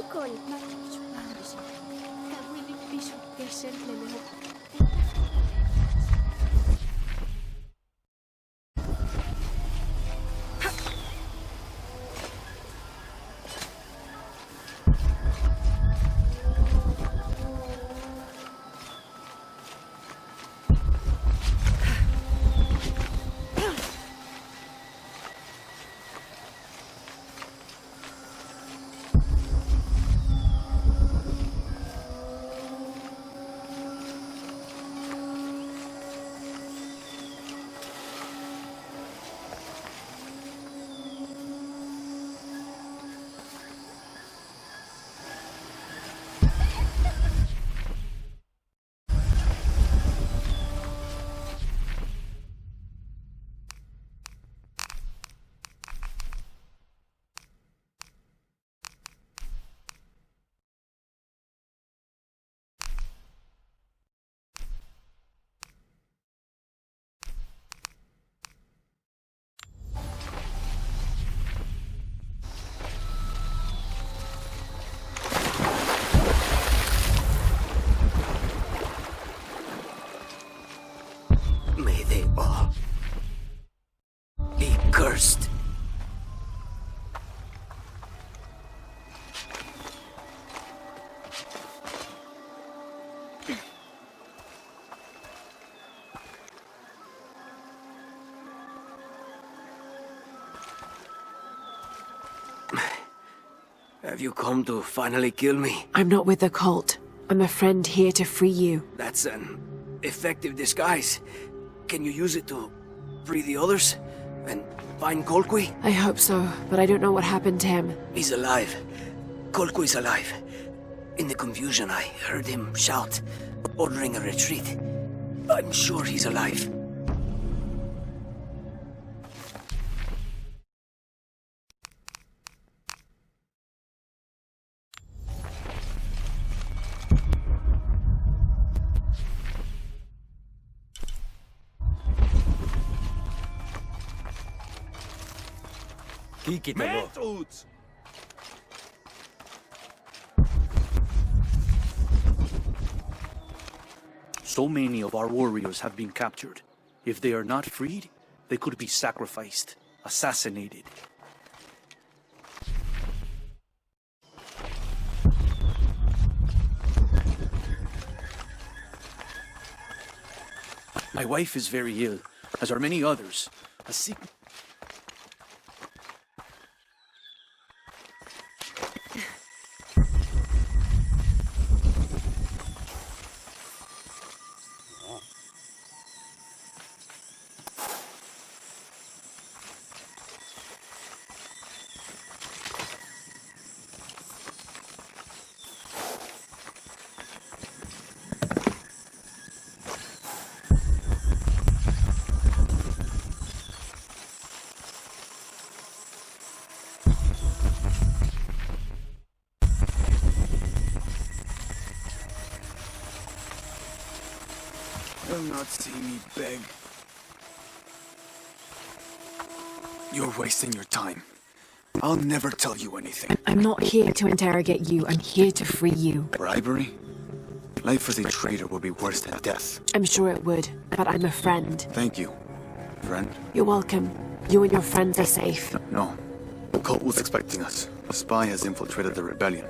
con. May they all be cursed. Have you come to finally kill me? I'm not with the cult. I'm a friend here to free you. That's an effective disguise. Can you use it to free the others? And find Colqui? I hope so, but I don't know what happened to him. He's alive. Colqui's alive. In the confusion, I heard him shout, ordering a retreat. I'm sure he's alive. Methods! So many of our warriors have been captured. If they are not freed, they could be sacrificed, assassinated. My wife is very ill, as are many others. A sick... Will not see me beg. You're wasting your time. I'll never tell you anything. I'm not here to interrogate you. I'm here to free you. Bribery? Life as a traitor would be worse than death. I'm sure it would, but I'm a friend. Thank you, friend. You're welcome. You and your friends are safe. No. The cult was expecting us. A spy has infiltrated the rebellion.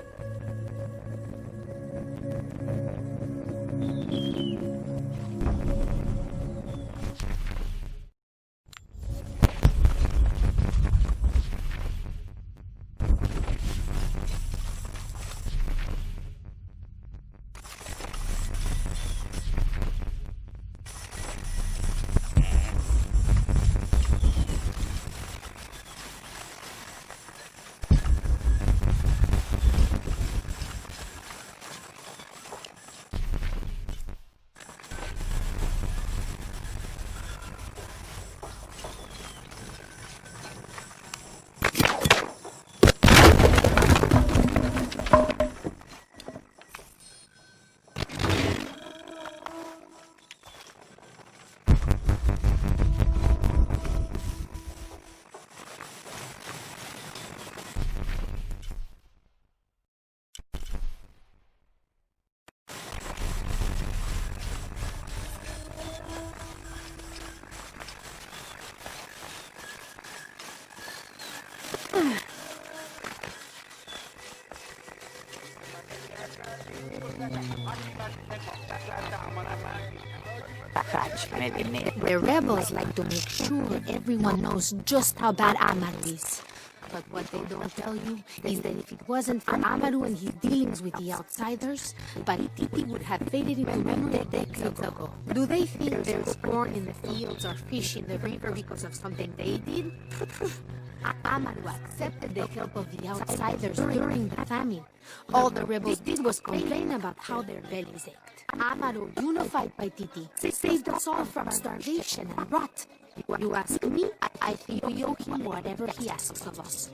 The rebels like to make sure everyone knows just how bad Amaru is. But what they don't tell you is that if it wasn't for Amaru and his dealings with the outsiders, Parititi would have faded into memory decades ago. Do they think there's corn in the fields or fish in the river because of something they did? Amaru accepted the help of the outsiders during the famine. All the rebels did was complain about how their bellies ached. Amaru unified Paititi, saved us all from starvation and rot. You ask me, I think we owe him whatever he asks of us.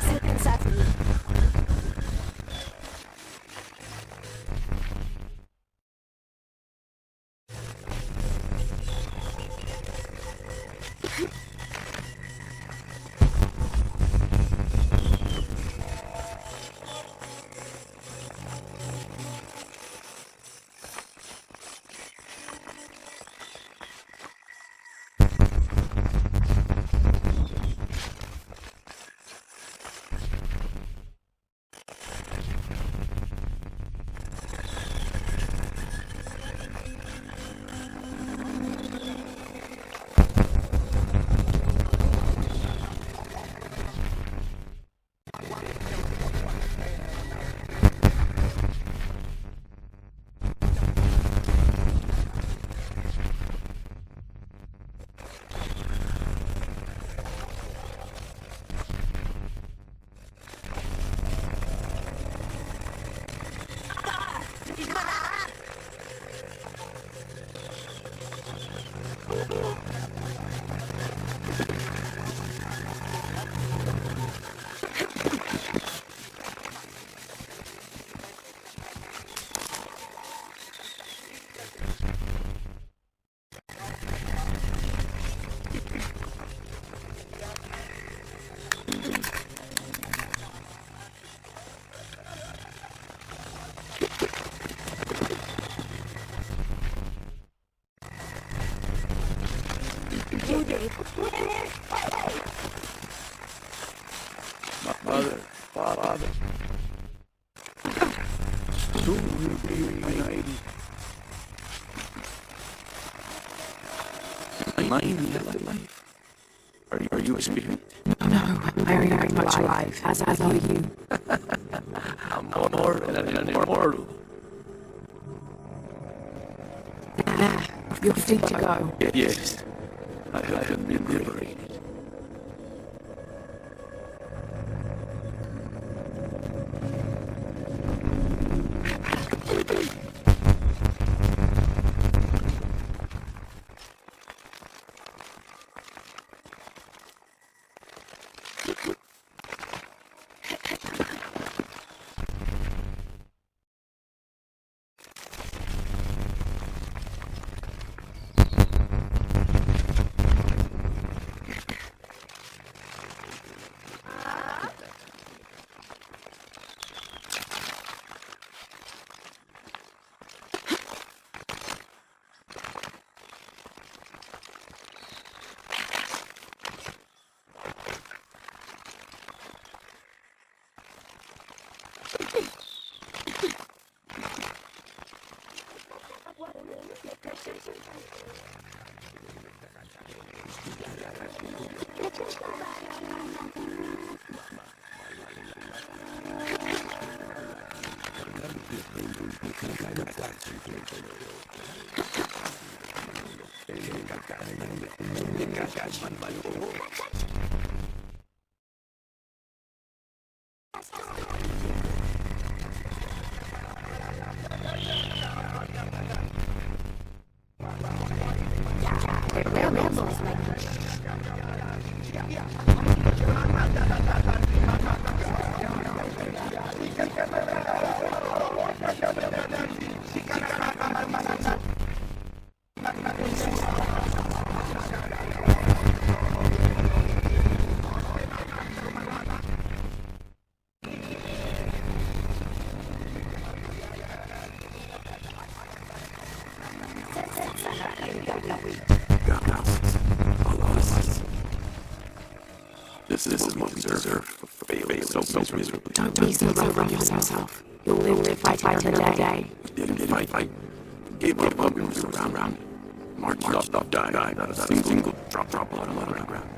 Sit inside me. Mother, father, soon we'll be reunited. Life. Are you a spirit? No, I'm very much alive, as are you. I'm more than an immortal. There, you're free to go. Yes, I have been liberated. This is what we deserve for failing so miserably. Don't be so rough on yourself. You'll live to fight another day. We didn't fight. Gave up when we were around. Marched off, died, not a single drop blood on the ground.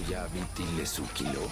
Kuyavitile su kilo.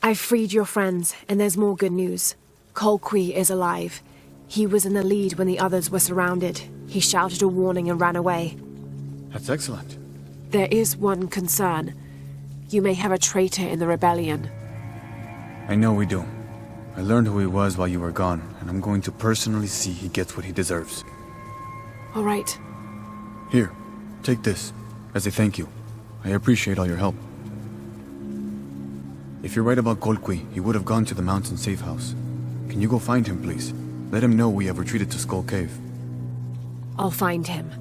I've freed your friends, and there's more good news. Colqui is alive. He was in the lead when the others were surrounded. He shouted a warning and ran away. That's excellent. There is one concern. You may have a traitor in the rebellion. I know we do. I learned who he was while you were gone, and I'm going to personally see he gets what he deserves. All right. Here, take this, as a thank you. I appreciate all your help. If you're right about Colqui, he would have gone to the mountain safe house. Can you go find him, please? Let him know we have retreated to Skull Cave. I'll find him.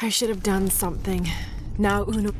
I should have done something. Now Uno...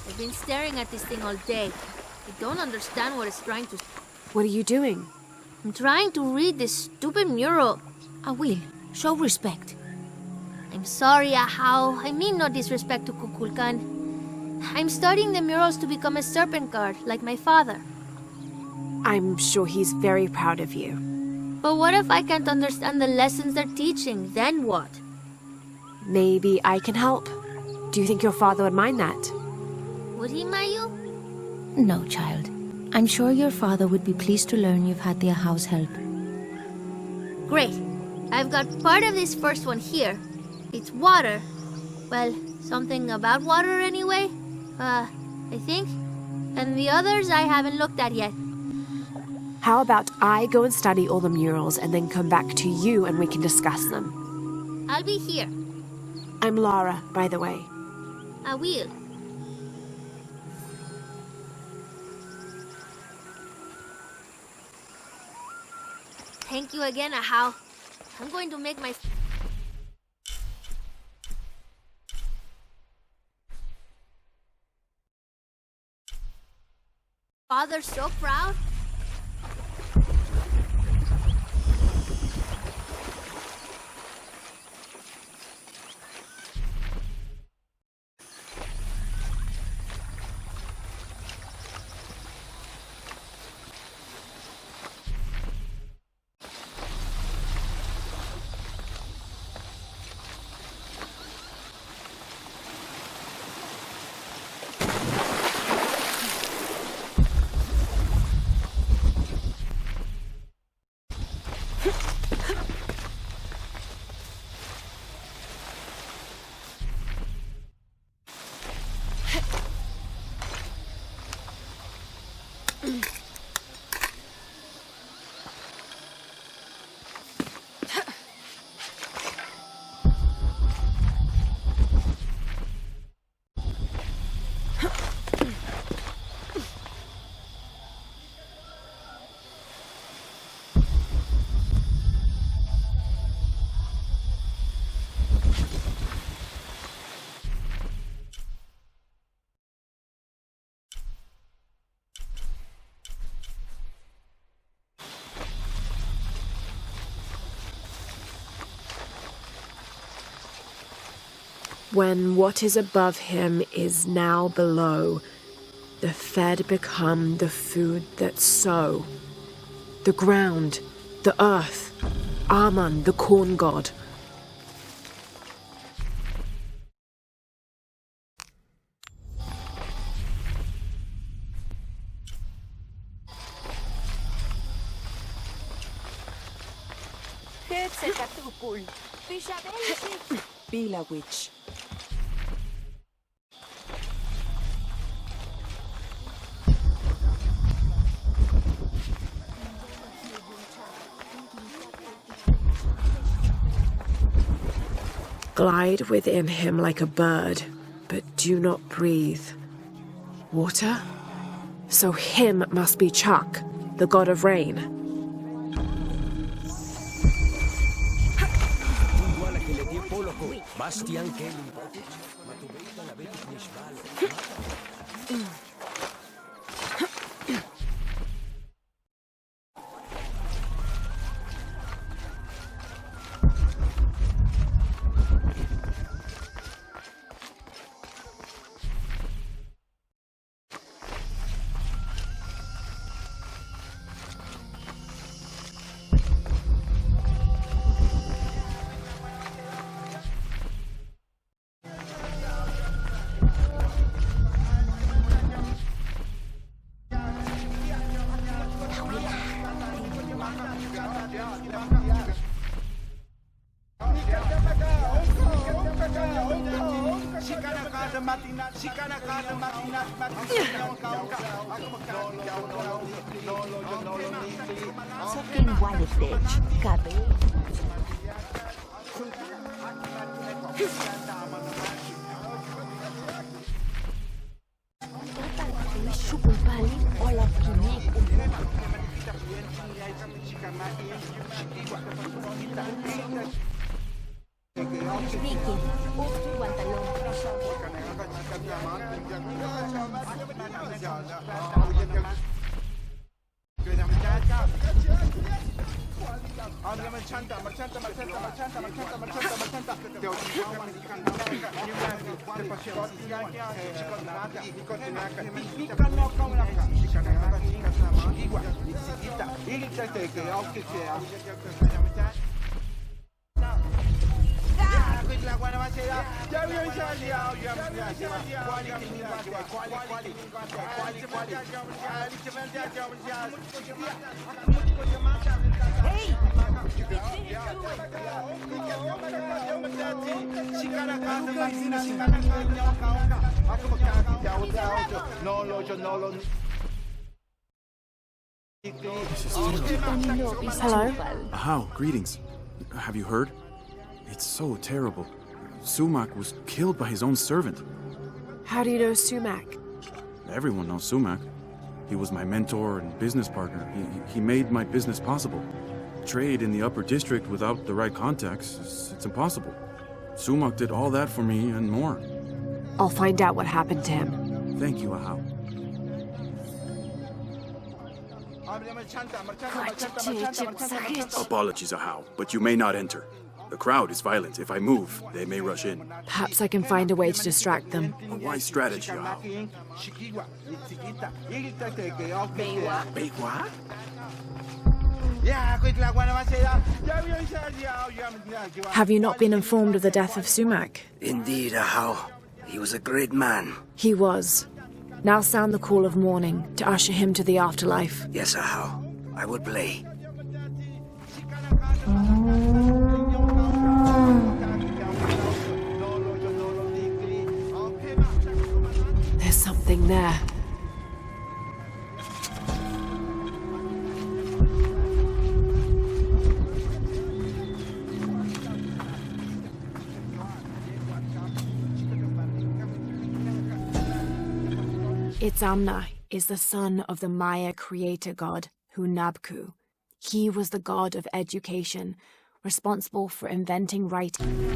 I've been staring at this thing all day. I don't understand what it's trying to... What are you doing? I'm trying to read this stupid mural. I will. Show respect. I'm sorry, Ahau. I mean no disrespect to Kukulkan. I'm studying the murals to become a serpent guard, like my father. I'm sure he's very proud of you. But what if I can't understand the lessons they're teaching? Then what? Maybe I can help. Do you think your father would mind that? Would he, Mayu? No, child. I'm sure your father would be pleased to learn you've had the Ahau's help. Great. I've got part of this first one here. It's water. Well, something about water anyway. I think. And the others I haven't looked at yet. How about I go and study all the murals and then come back to you and we can discuss them? I'll be here. I'm Lara, by the way. I will. Thank you again, Ahau. I'm going to make my... father so proud? When what is above him is now below, the fed become the food that sow. The ground, the earth, Aman, the corn god. Bila witch. Glide within him like a bird, but do not breathe. Water? So him must be Chuck, the god of rain. Hello? How? Greetings. Have you heard? It's so terrible. Sumac was killed by his own servant. How do you know Sumac? Everyone knows Sumac. He was my mentor and business partner. He made my business possible. Trade in the upper district without the right contacts, it's impossible. Sumac did all that for me and more. I'll find out what happened to him. Thank you, Ahau. Apologies, Ahau, but you may not enter. The crowd is violent. If I move, they may rush in. Perhaps I can find a way to distract them. A wise strategy, Ahau. Have you not been informed of the death of Sumac? Indeed, Ahau. He was a great man. He was. Now sound the call of mourning to usher him to the afterlife. Yes, Ahau. I will play. There's something there. Itzamna is the son of the Maya creator god, Hunabku. He was the god of education, responsible for inventing writing.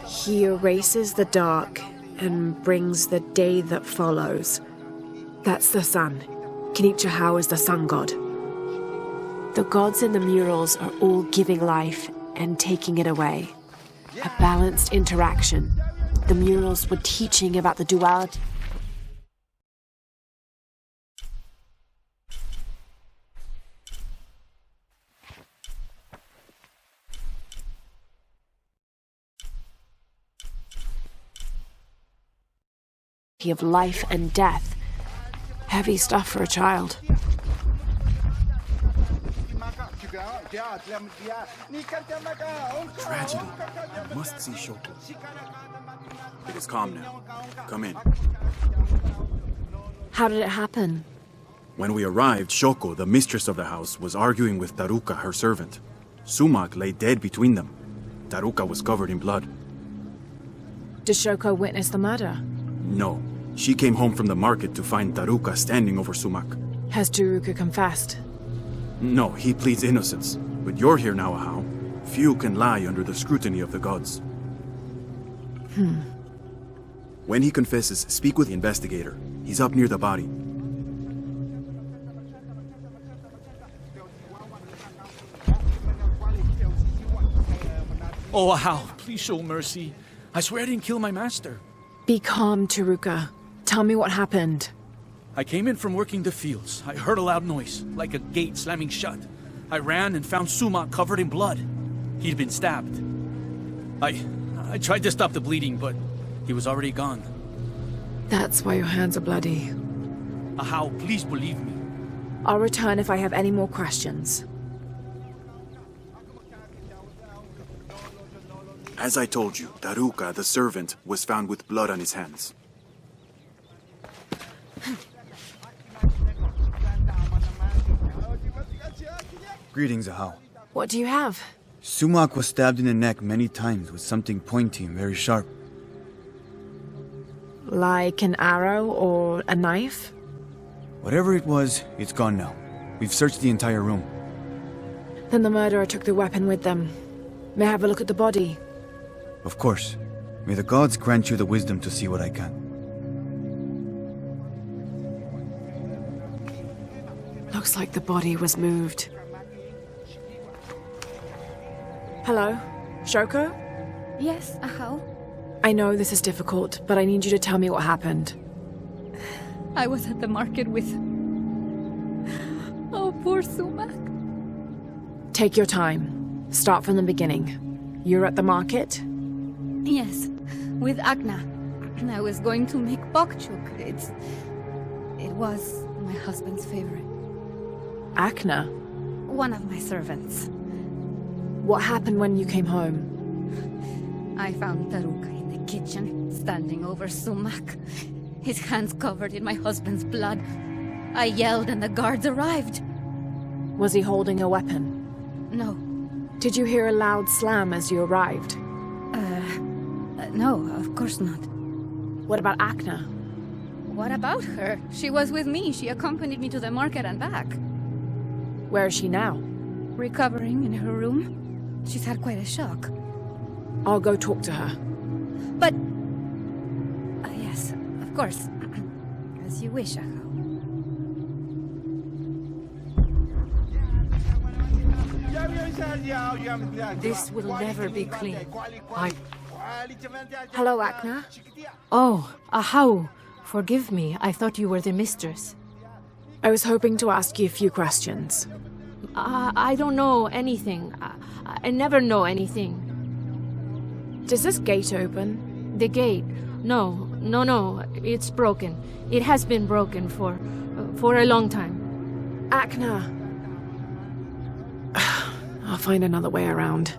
He erases the dark and brings the day that follows. That's the sun. Kinichahau is the sun god. The gods in the murals are all giving life and taking it away. A balanced interaction. The murals were teaching about the duality of life and death. Heavy stuff for a child. Tragedy. You must see Shoko. It is calm now. Come in. How did it happen? When we arrived, Shoko, the mistress of the house, was arguing with Taruka, her servant. Sumac lay dead between them. Taruka was covered in blood. Did Shoko witness the murder? No. She came home from the market to find Taruka standing over Sumac. Has Taruka confessed? No, he pleads innocence. But you're here now, Ahau. Few can lie under the scrutiny of the gods. When he confesses, speak with the investigator. He's up near the body. Oh, Ahau, please show mercy. I swear I didn't kill my master. Be calm, Taruka. Tell me what happened. I came in from working the fields. I heard a loud noise, like a gate slamming shut. I ran and found Sumac covered in blood. He'd been stabbed. I tried to stop the bleeding, but he was already gone. That's why your hands are bloody. Ahau, please believe me. I'll return if I have any more questions. As I told you, Taruka, the servant, was found with blood on his hands. Greetings, Ahau. What do you have? Sumac was stabbed in the neck many times with something pointy and very sharp. Like an arrow or a knife? Whatever it was, it's gone now. We've searched the entire room. Then the murderer took the weapon with them. May I have a look at the body? Of course. May the gods grant you the wisdom to see what I can. Looks like the body was moved. Hello? Shoko? Yes, Ahau? I know this is difficult, but I need you to tell me what happened. I was at the market with... Oh, poor Sumac. Take your time. Start from the beginning. You're at the market? Yes, with Agna. I was going to make bokchuk. It was my husband's favorite. Akna? One of my servants. What happened when you came home? I found Taruka in the kitchen, standing over Sumac. His hands covered in my husband's blood. I yelled and the guards arrived. Was he holding a weapon? No. Did you hear a loud slam as you arrived? No, of course not. What about Akna? What about her? She was with me. She accompanied me to the market and back. Where is she now? Recovering in her room. She's had quite a shock. I'll go talk to her. But... yes, of course. As you wish, Ahau. This will never be clean. Hello, Akna. Oh, Ahau. Forgive me. I thought you were the mistress. I was hoping to ask you a few questions. I don't know anything. I never know anything. Does this gate open? The gate? No. It's broken. It has been broken for a long time. Akna. I'll find another way around.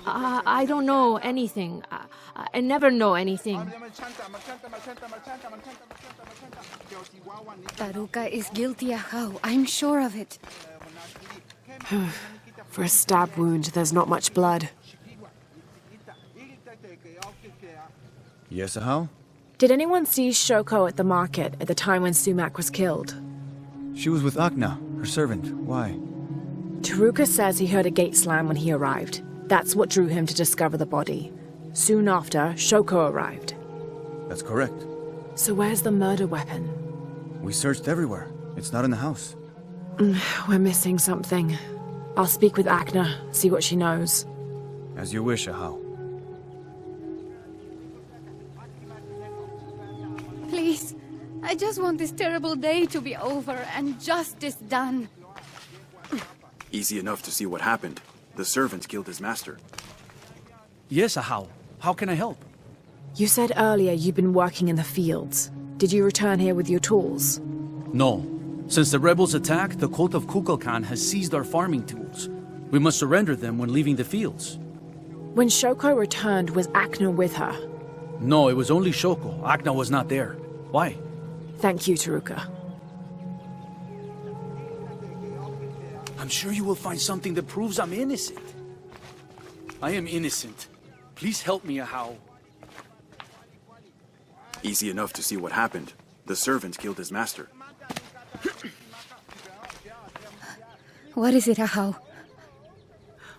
I don't know anything. I never know anything. Taruka is guilty, Ahau. I'm sure of it. For a stab wound, there's not much blood. Yes, Ahau? Did anyone see Shoko at the market at the time when Sumac was killed? She was with Akna, her servant. Why? Taruka says he heard a gate slam when he arrived. That's what drew him to discover the body. Soon after, Shoko arrived. That's correct. So where's the murder weapon? We searched everywhere. It's not in the house. We're missing something. I'll speak with Akna, see what she knows. As you wish, Ahau. Please, I just want this terrible day to be over and justice done. Easy enough to see what happened. The servant killed his master. Yes, Ahau. How can I help? You said earlier you'd been working in the fields. Did you return here with your tools? No. Since the rebels attacked, the cult of Kukulkan has seized our farming tools. We must surrender them when leaving the fields. When Shoko returned, was Akna with her? No, it was only Shoko. Akna was not there. Why? Thank you, Taruka. I'm sure you will find something that proves I'm innocent. I am innocent. Please help me, Ahau. Easy enough to see what happened. The servant killed his master. What is it, Ahau?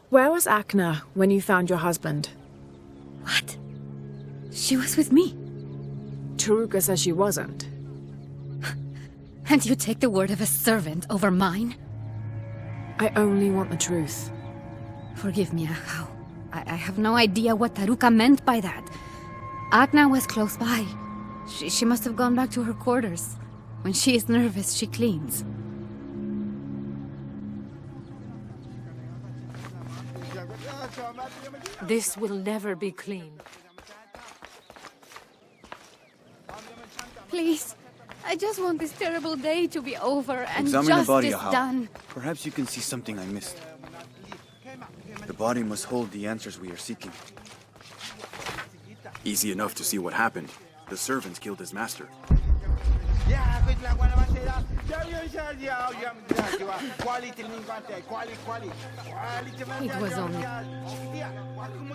Where was Akna when you found your husband? What? She was with me. Taruka says she wasn't. And you take the word of a servant over mine? I only want the truth. Forgive me, Ahau. I have no idea what Taruka meant by that. Agna was close by. She must have gone back to her quarters. When she is nervous, she cleans. This will never be clean. Please, I just want this terrible day to be over and Examine the body, justice Ahau. done. Perhaps you can see something I missed. The body must hold the answers we are seeking. Easy enough to see what happened. The servants killed his master. It was only...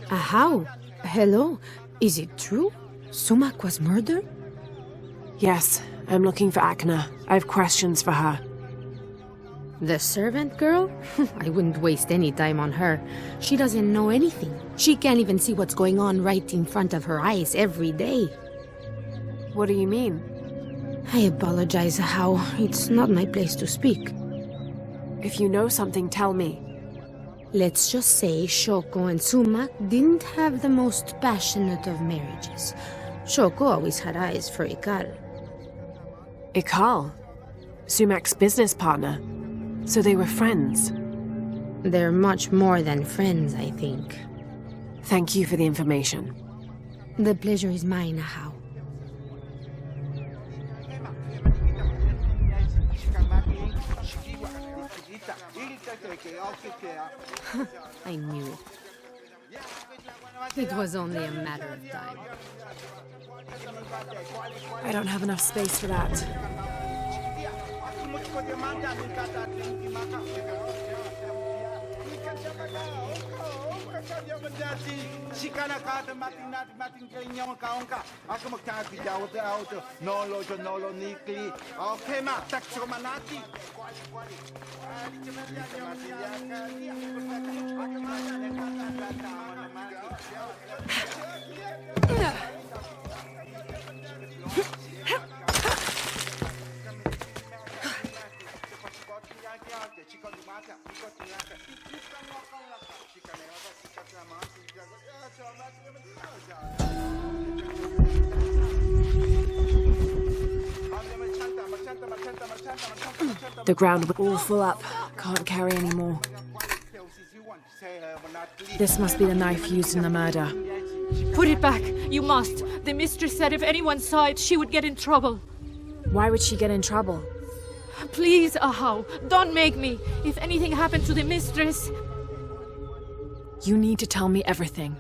Ahau, hello. Is it true? Sumac was murdered? Yes, I'm looking for Agna. I have questions for her. The servant girl? I wouldn't waste any time on her. She doesn't know anything. She can't even see what's going on right in front of her eyes every day. What do you mean? I apologize, Ahau. It's not my place to speak. If you know something, tell me. Let's just say Shoko and Sumac didn't have the most passionate of marriages. Shoko always had eyes for Ikal. Ikal? Sumac's business partner. So they were friends. They're much more than friends, I think. Thank you for the information. The pleasure is mine, Ahau. I knew it. It was only a matter of time. I don't have enough space for that. The ground was all full up. Can't carry any more. This must be the knife used in the murder. Put it back. You must. The mistress said if anyone saw it, she would get in trouble. Why would she get in trouble? Please, Ahau, don't make me. If anything happened to the mistress... You need to tell me everything.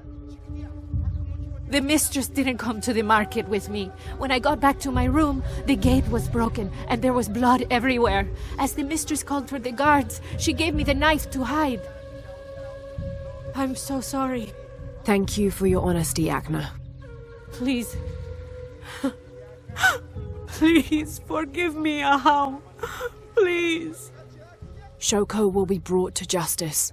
The mistress didn't come to the market with me. When I got back to my room, the gate was broken and there was blood everywhere. As the mistress called for the guards, she gave me the knife to hide. I'm so sorry. Thank you for your honesty, Agna. Please. Please forgive me, Ahau. Please. Shoko will be brought to justice.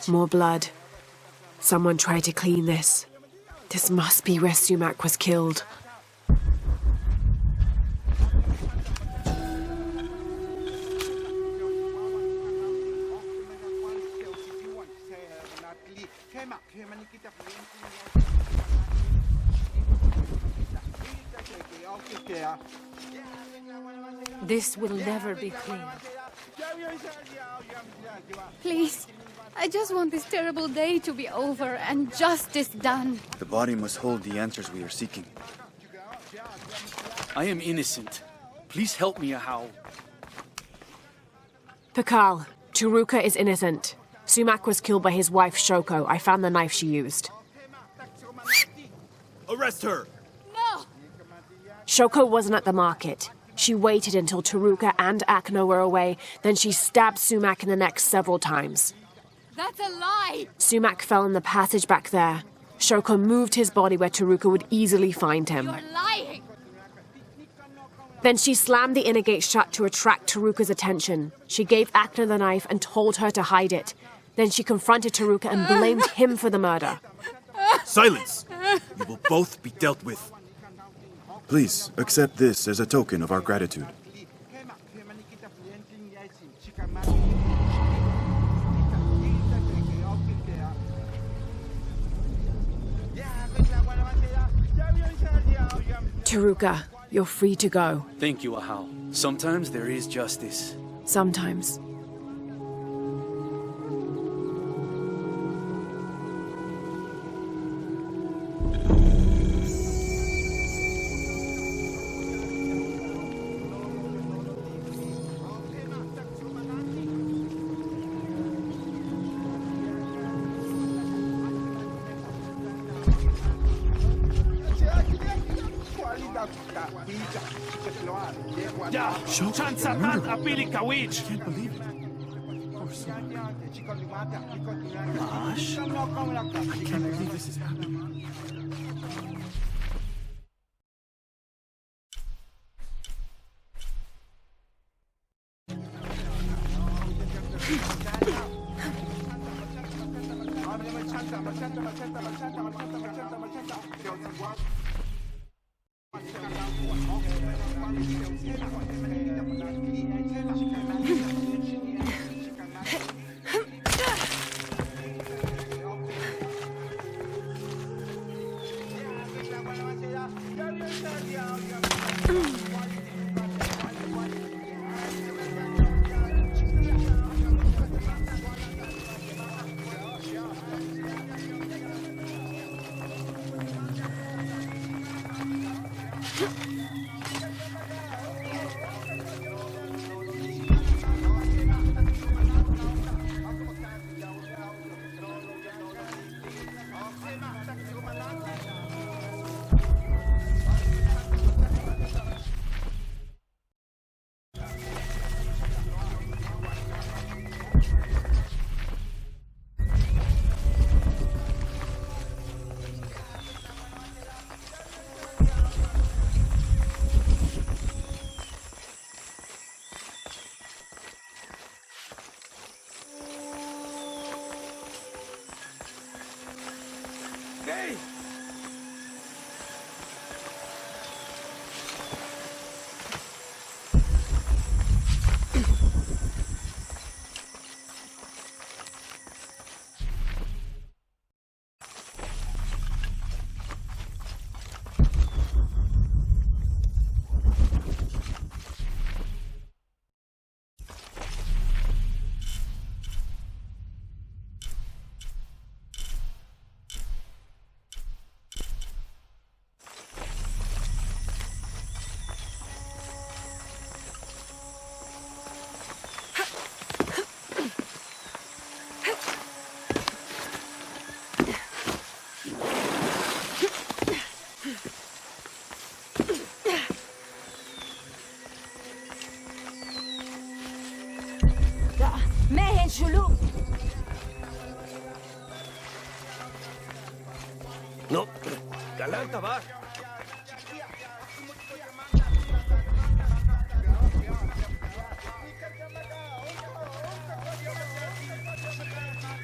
More blood. Someone tried to clean this. This must be where Sumac was killed. This will never be clean. Please, I just want this terrible day to be over and justice done. The body must hold the answers we are seeking. I am innocent. Please help me, Ahau. Pakal, Taruka is innocent. Sumac was killed by his wife, Shoko. I found the knife she used. Arrest her! No! Shoko wasn't at the market. She waited until Taruka and Agna were away, then she stabbed Sumac in the neck several times. That's a lie! Sumac fell in the passage back there. Shoko moved his body where Taruka would easily find him. You're lying! Then she slammed the inner gate shut to attract Taruka's attention. She gave Agna the knife and told her to hide it. Then she confronted Taruka and blamed him for the murder. Silence! You will both be dealt with. Please, accept this as a token of our gratitude. Taruka, you're free to go. Thank you, Ahau. Sometimes there is justice. Sometimes. Can't believe it. Marsh? I can't believe this is happening. No, galanta va.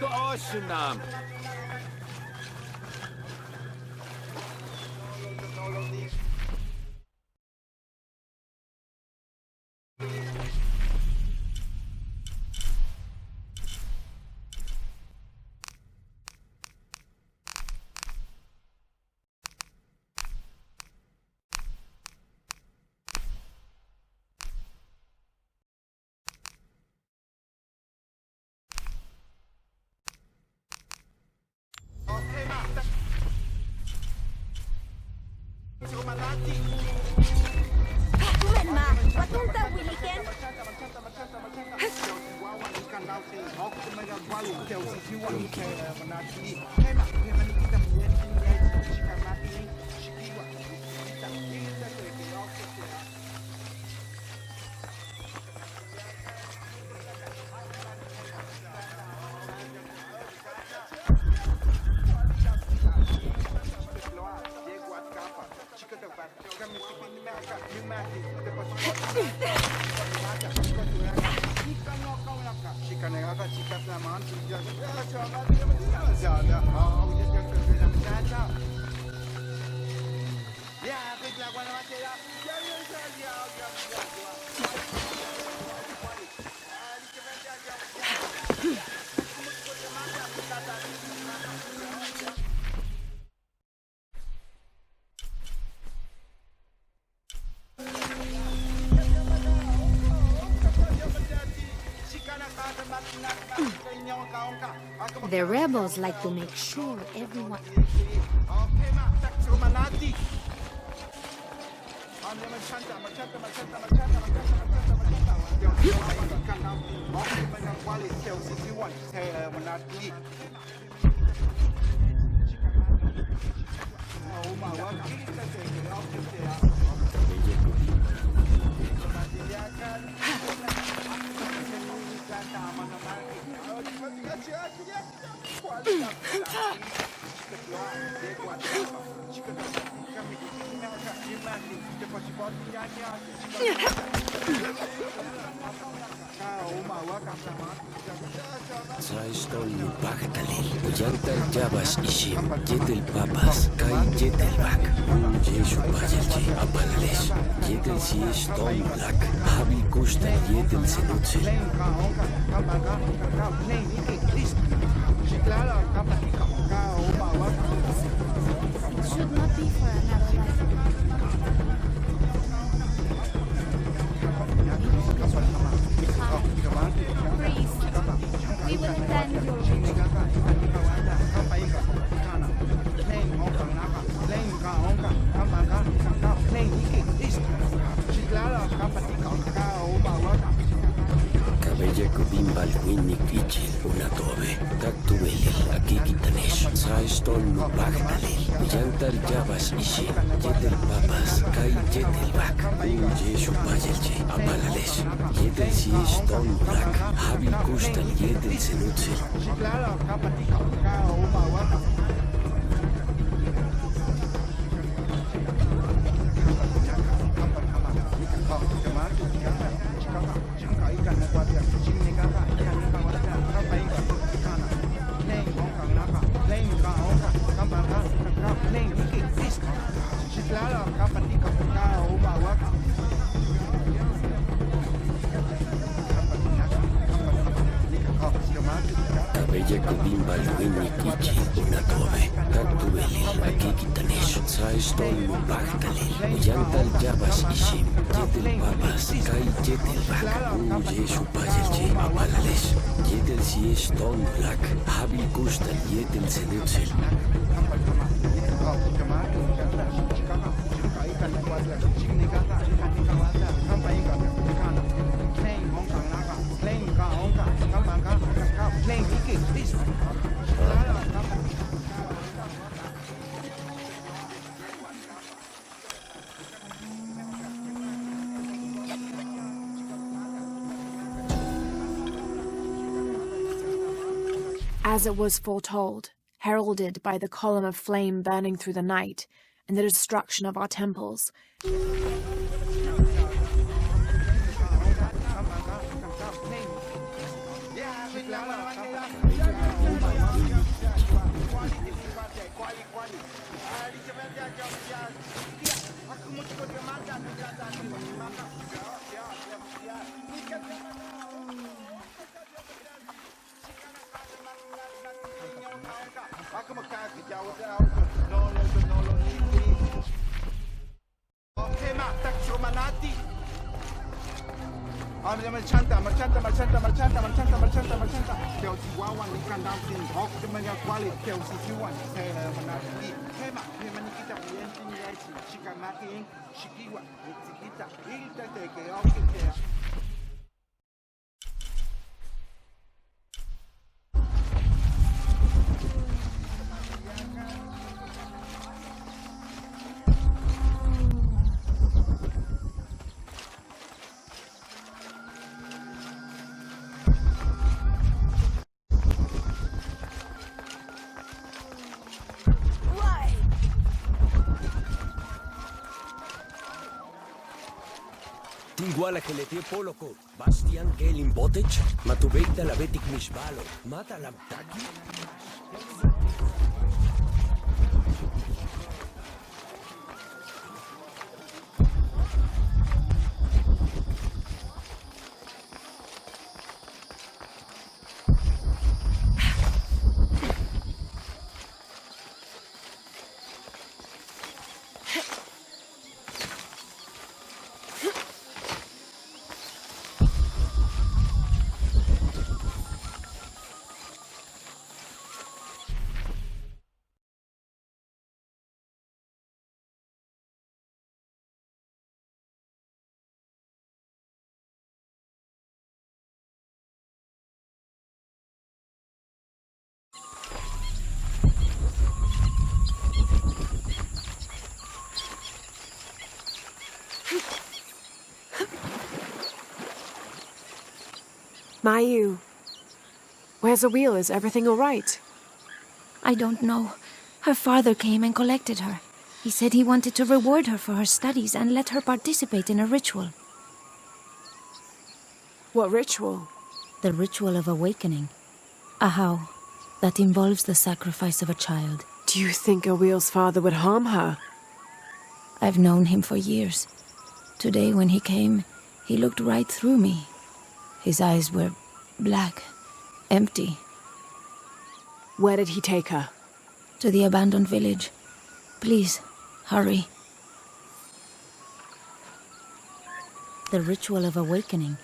Koşunam. The rebels like to make sure everyone... Saistol Bagdalil, Uyantar Jabas Ishim, Yetel Papas, Kai Yetel Bak, Jeshu Pajelji, Apalales, Yetel Siesh Tom Black, Habil Kusta Yetel Senutzel. Should not be for another life. Priest, we will attend your ritual. Cabella Kubimbal Winnik Ichil, una tobe, Taktuelil, Akikitanesh, Saistol Bagdalil, Uyantar Jabas Ishim, Yetel Papas, Kai Yetel Bak, Jeshu Pajelji, Apalales, Yetel Siesh Tom Black, Habil Kusta Yetel Senutzel. Cabella Kubimbal Winnik Ichil, una tobe, Taktuelil, Akikitanesh, Saistol Bagdalil, Uyantal Jabas Ishim, Yetel Papas, Kai Yetel Bak, Jeshu Pajelji, Apalales, Yetel Siesh Tom Black, Habil Kusta Yetel Senutzel. As it was foretold, heralded by the column of flame burning through the night and the destruction of our temples, Tinguala que le tie poloko. Bastian Kelin Botech. Matubeita la betik mishbalo. Mata la taki. Mayu, where's the wheel? Is everything all right? I don't know. Her father came and collected her. He said he wanted to reward her for her studies and let her participate in a ritual. What ritual? The ritual of awakening. A how that involves the sacrifice of a child. Do you think Awil's father would harm her? I've known him for years. Today when he came, he looked right through me. His eyes were black, empty. Where did he take her? To the abandoned village. Please, hurry. The ritual of awakening.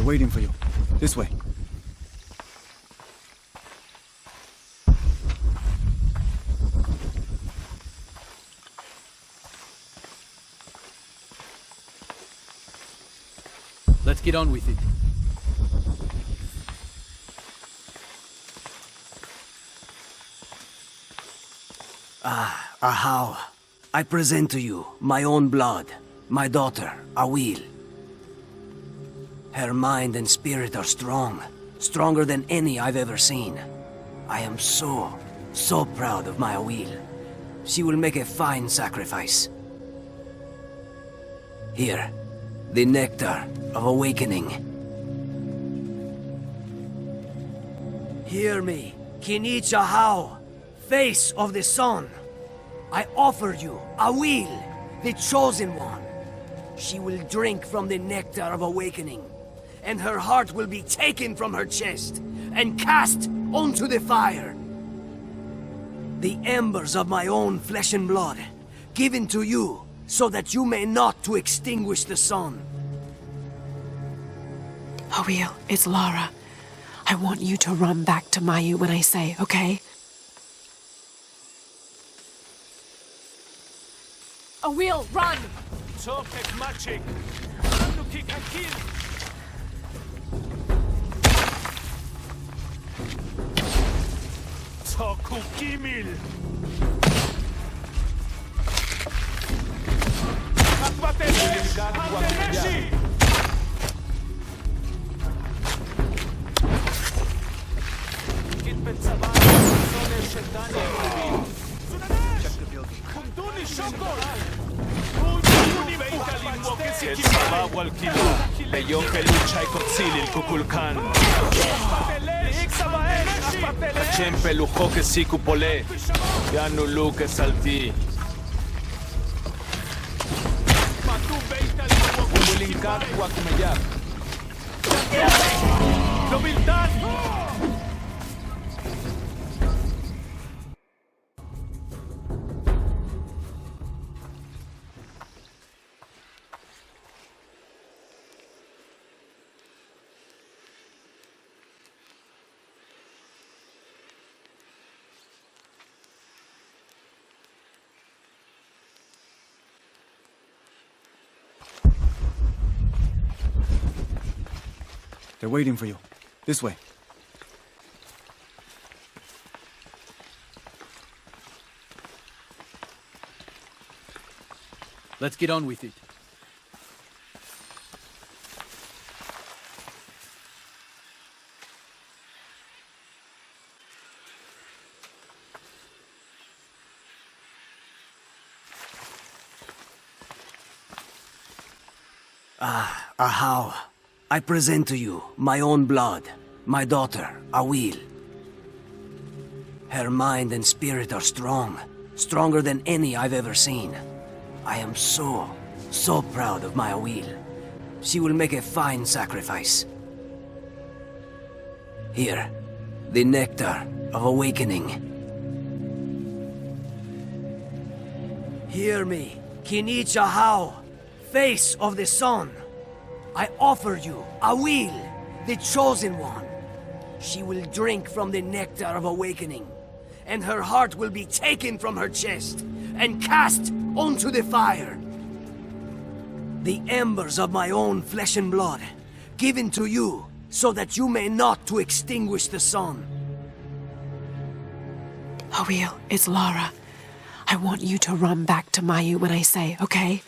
They're waiting for you. This way. Let's get on with it. Ahau, I present to you my own blood, my daughter, Awil. Her mind and spirit are strong, stronger than any I've ever seen. I am so proud of my Awil. She will make a fine sacrifice. Here, the nectar of awakening. Hear me, Kinich Ahau, face of the sun. I offer you Awil, the chosen one. She will drink from the nectar of awakening, and her heart will be taken from her chest and cast onto the fire. The embers of my own flesh and blood, given to you so that you may not to extinguish the sun. Awil, it's Lara. I want you to run back to Mayu when I say, okay? Awil, run! Lujo que si cupolé, ya no lu que saltí. Umulinkat wakmeyak. Nobiltan! They're waiting for you. This way. Let's get on with it. Ahau, I present to you my own blood, my daughter, Awil. Her mind and spirit are strong, stronger than any I've ever seen. I am so proud of my Awil. She will make a fine sacrifice. Here, the nectar of awakening. Hear me, Kinich Ahau, face of the sun. I offer you Awil, the chosen one. She will drink from the nectar of awakening, and her heart will be taken from her chest and cast onto the fire. The embers of my own flesh and blood, given to you so that you may not to extinguish the sun. Awil, it's Lara. I want you to run back to Mayu when I say, okay?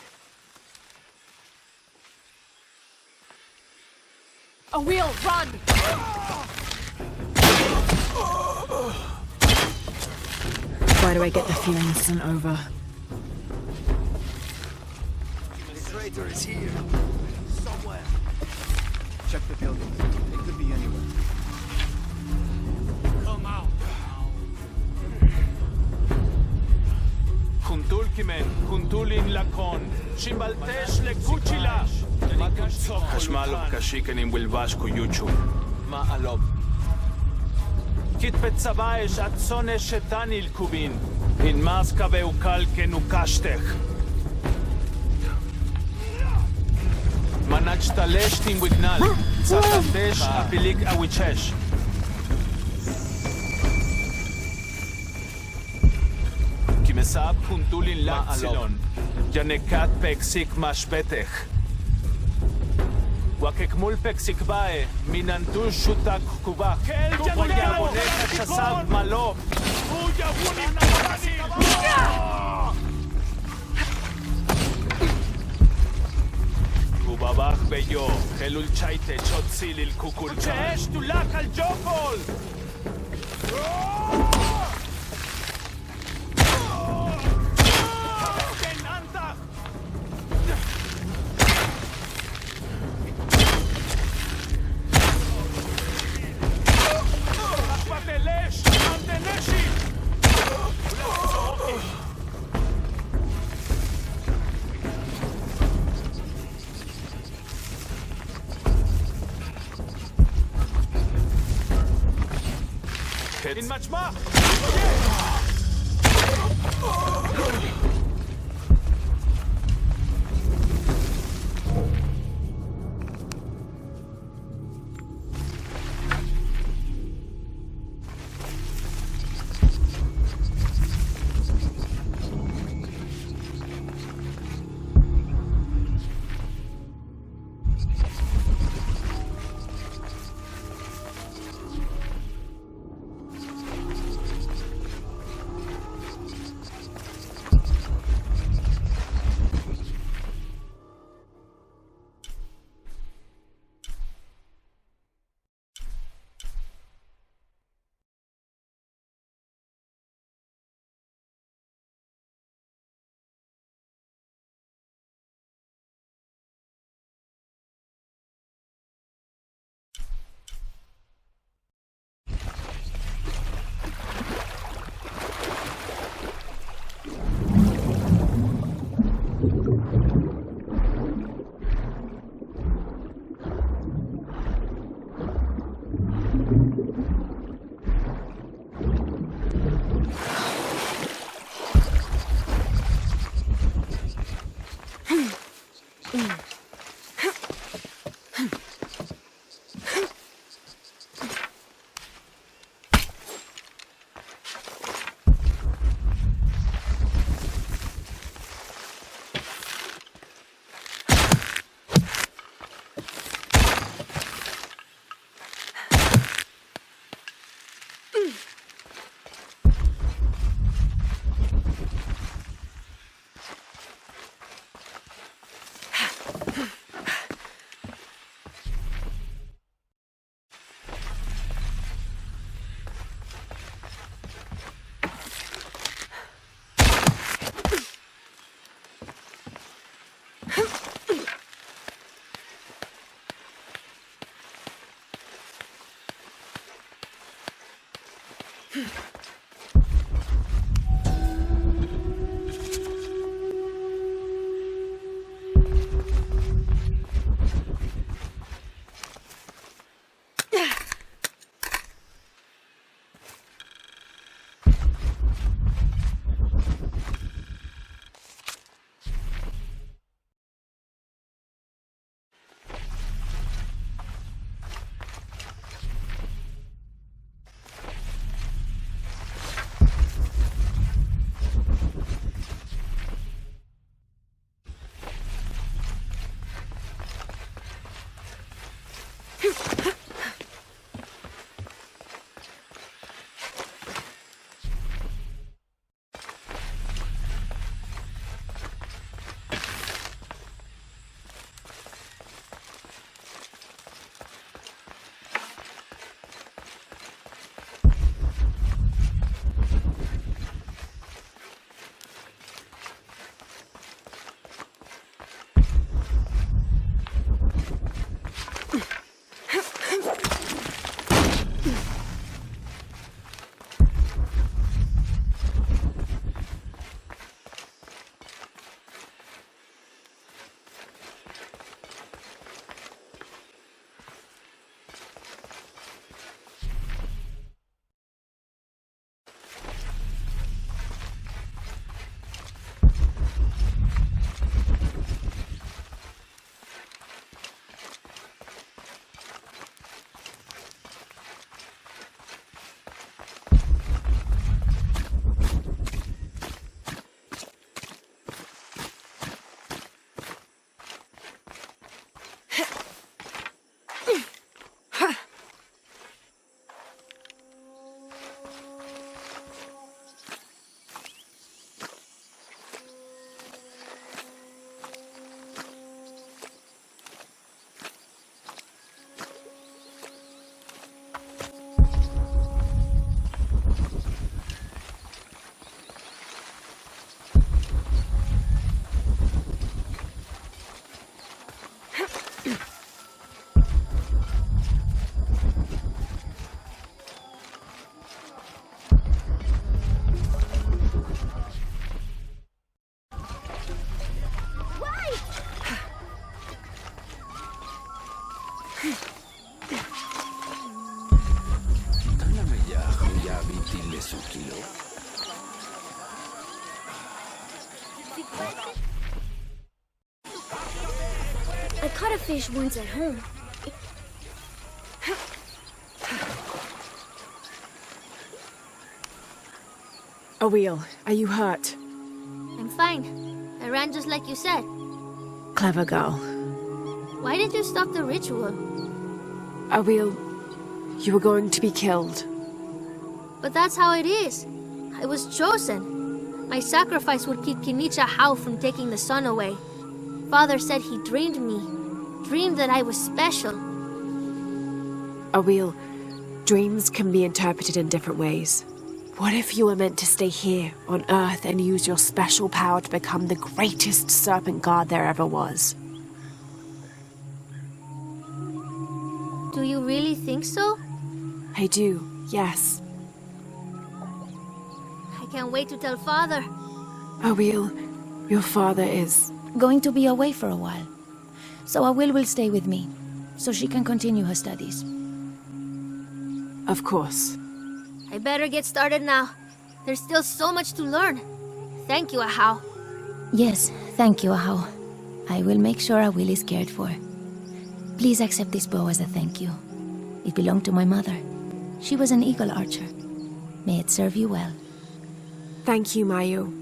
Awil, run! Why do I get the feeling this isn't over? The traitor is here. Somewhere. Check the building. It could be anywhere. Come out. Kuntulkimen, kuntulin lakon, shimbaltesh lekuchila. חשמל קשיקנים בלבש קויוצ'ו. מה אלוב? כתפת צבאש עד צונש שתניל קובין. אין מסקה ואוקל כנוקשתך. מנת שתלשתים וגנל. Satandesh apilik awichesh. Kimesab kuntulin laksilon. Yanekat peksik mashbetech. Wakekmul peksik bae. Minantu shutak kubak. Wayabonecha chasab malo. Kubabach beyo. Helul chaite chotzil il kukulcha. Chesh tulak al jokol. In Machma! ¿Quieres un kilo? I caught a fish once at home. Awil, are you hurt? I'm fine. I ran just like you said. Clever girl. Why did you stop the ritual? Awil, you were going to be killed. But that's how it is. I was chosen. My sacrifice would keep Kinicha Hao from taking the sun away. Father said he dreamed me. Dreamed that I was special. Awil, dreams can be interpreted in different ways. What if you were meant to stay here on Earth and use your special power to become the greatest serpent guard there ever was? Do you really think so? I do, yes. I can't wait to tell Father. Awil, your father is... Going to be away for a while. So Awil will stay with me, so she can continue her studies. Of course. I better get started now. There's still so much to learn. Thank you, Ahau. Yes, thank you, Ahau. I will make sure Awil is cared for. Please accept this bow as a thank you. It belonged to my mother. She was an eagle archer. May it serve you well. Thank you, Mayu.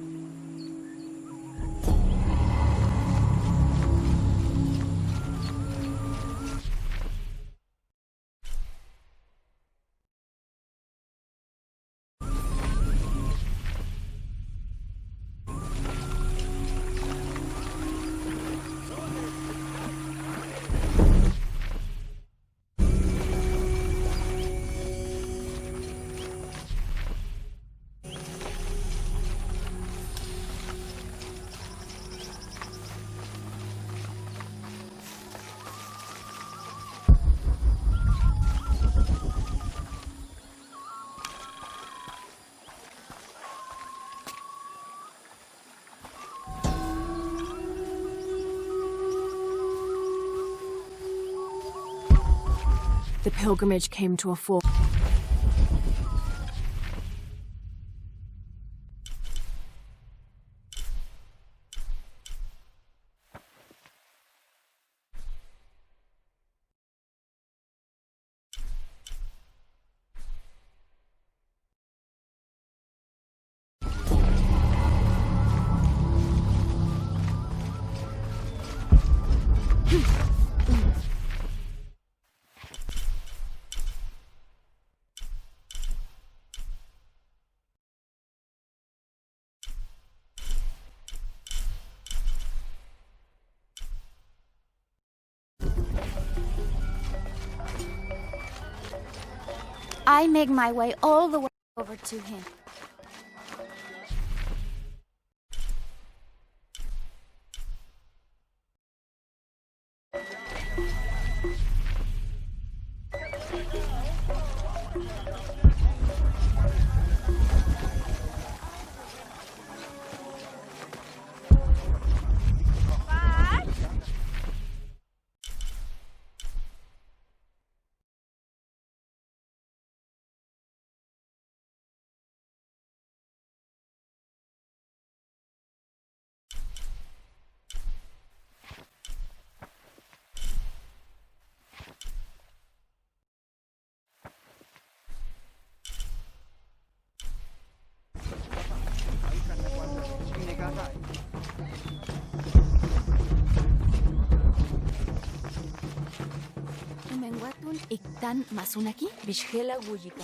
The pilgrimage came to a fall. I make my way all the way over to him. Menguatun iktan masunaki bishgela wujika.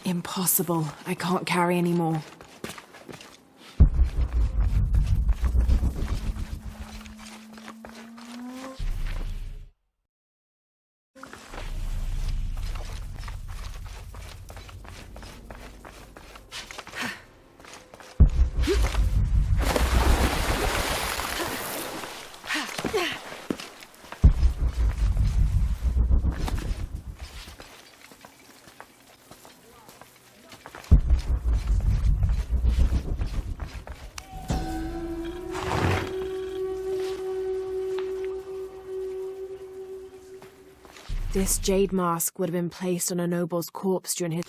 Impossible. I can't carry any more. This jade mask would have been placed on a noble's corpse during his...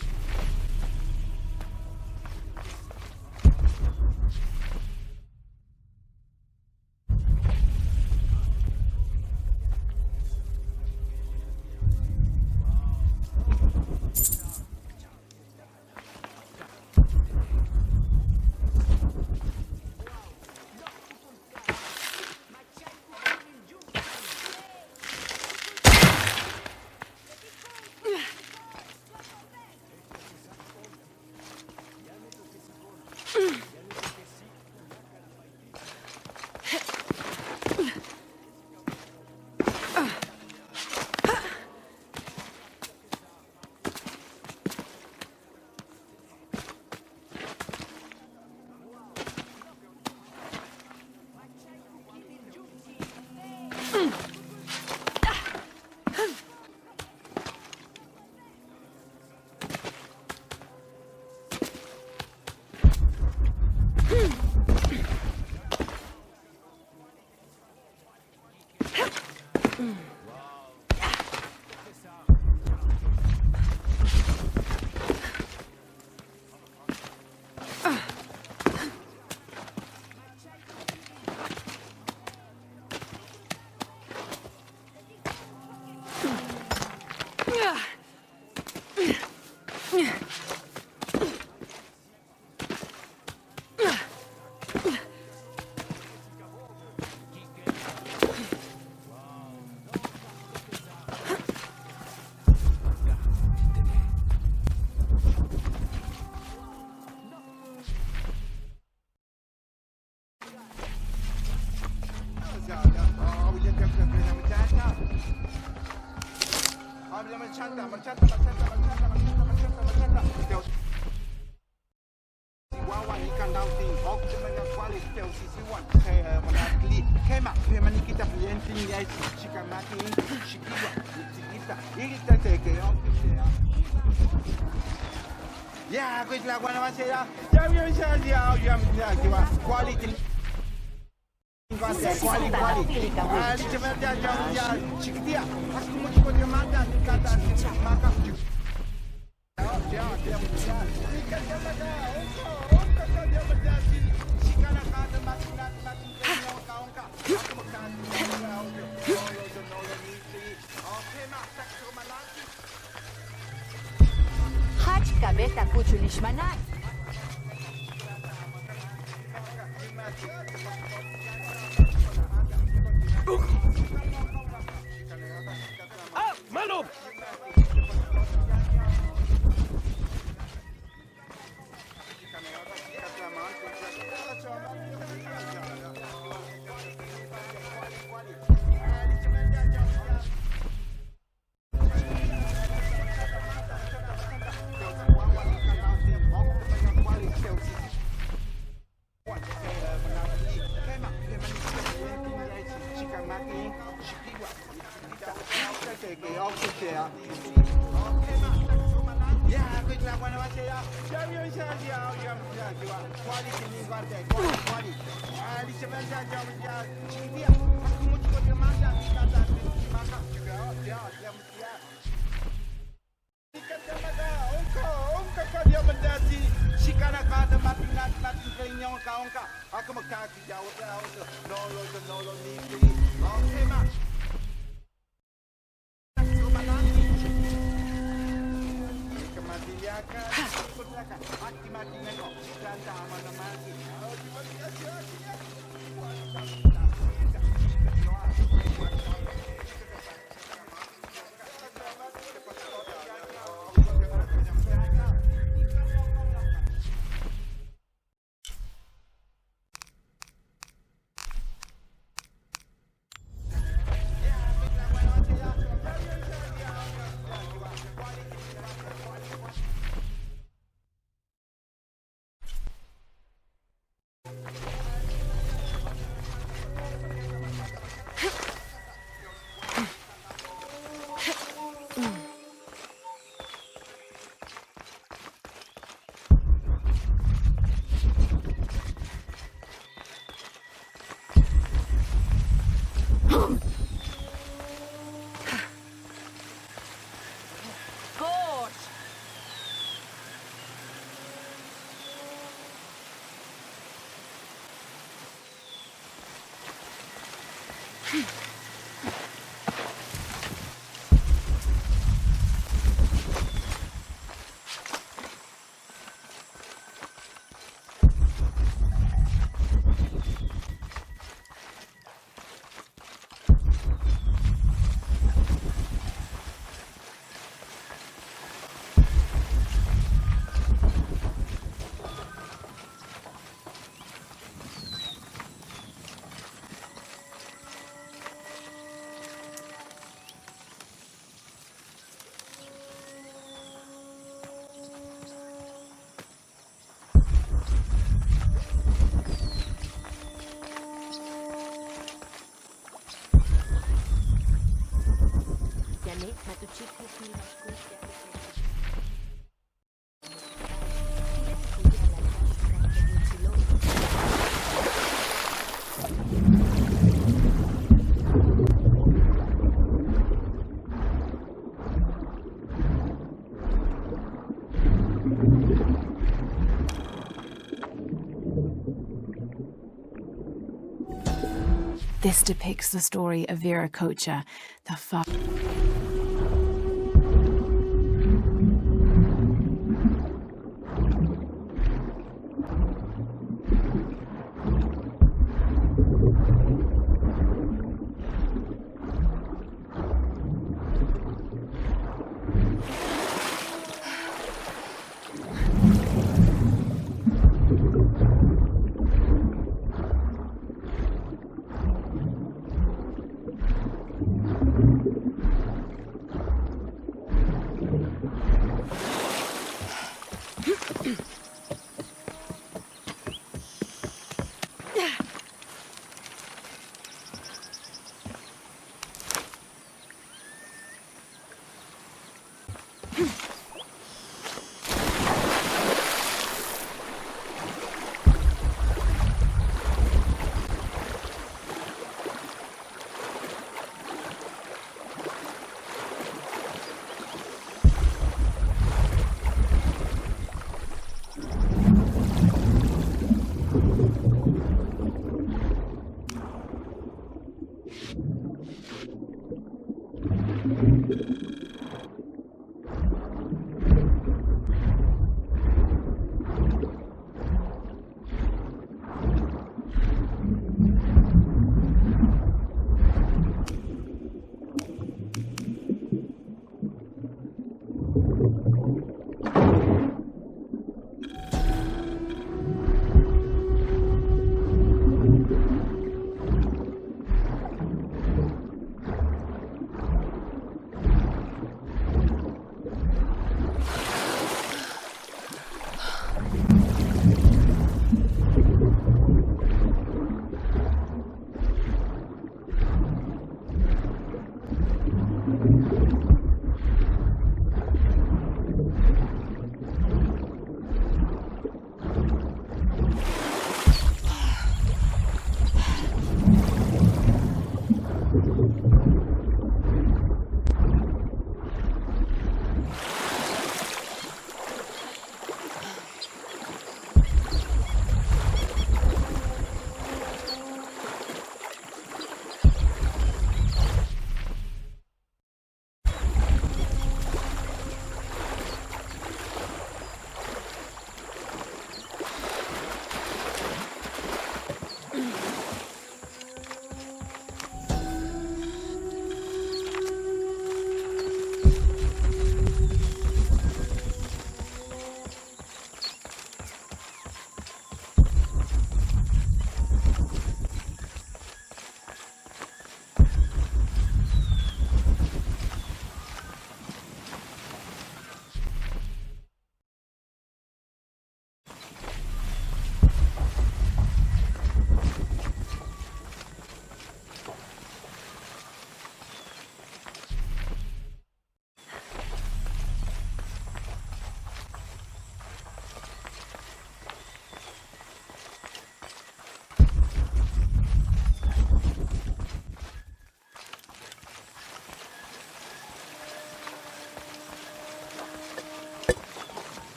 This depicts the story of Viracocha, the